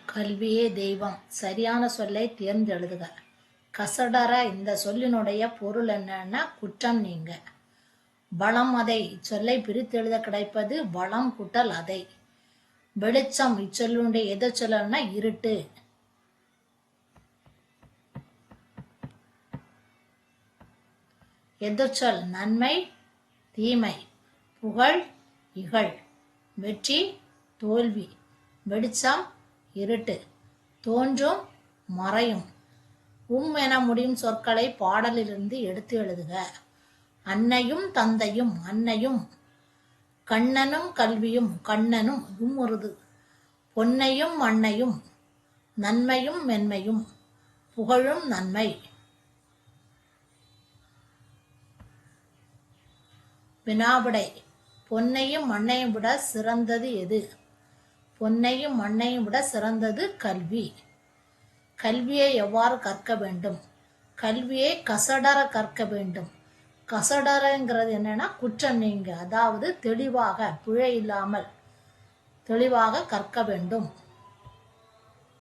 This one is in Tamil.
கல்வியே தெய்வம். சரியான சொல்லை தேர்ந்தெழுதுக. கசடற இந்த சொல்லினுடைய பொருள் என்னன்னா குற்றம் நீங்க. பலம் அதை இச்சொல்லை பிரித்தெழுத கிடைப்பது பலம் கூட்டல் அதை. வெளிச்சம் இச்சொல்லுடைய எதை சொல்லணும்னா இருட்டு. எதிர்ச்சொல் நன்மை தீமை. புகழ் இகழ். வெற்றி தோல்வி. வெளிச்சம் இருட்டு. தோன்றும் மறையும். என முடியும் சொற்களை பாடலிலிருந்து எடுத்து எழுதுக. அன்னையும் தந்தையும் அன்னையும். கண்ணனும் கல்வியும் கண்ணனும் உருது. பொன்னையும் மண்ணையும். நன்மையும் மென்மையும். புகழும் நன்மை. வினாவிடை. பொன்னையும் மண்ணையும் விட சிறந்தது எது? பொன்னையும் மண்ணையும் விட சிறந்தது கல்வி. கல்வியை எவ்வாறு கற்க வேண்டும்? கல்வியை கசடற கற்க வேண்டும். கசடறங்கிறது என்னன்னா குற்றம் நீங்க, அதாவது தெளிவாக பிழை இல்லாமல் தெளிவாக கற்க வேண்டும்.